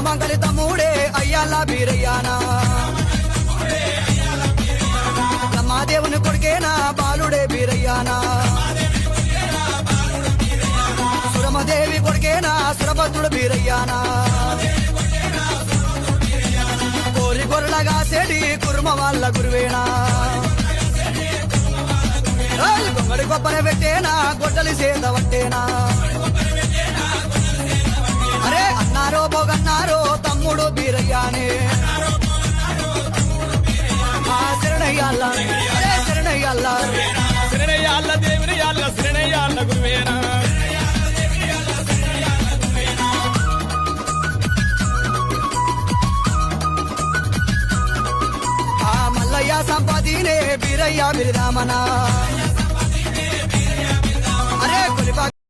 మంగళి తమ్ముడే అయ్యాల బీరయ్యానా బ్రహ్మాదేవుని కొడుకేనా బాలుడే బీరయ్యానా సురమదేవి కొడుకేనా సురభద్రుడు బీరయ్యానా కోరి గొర్రెలగా సెడి కుర్మ వాళ్ళ గురువేనా గొంగడి కొబ్బరి పెట్టేనా గొడ్డలి సేద పట్టేనా అరే అన్నారో బోగన్నారో తమ్ముడు బీరయ్యానే శరణయ్యాల అరే శరణయ్యాల శరణయ్యాళ్ళ దేవుని యాళ్ళ శరణయ్యాళ్ళ గురువేనా మల్లయ్య సంపదినే బీరయ్య బిరిదామనా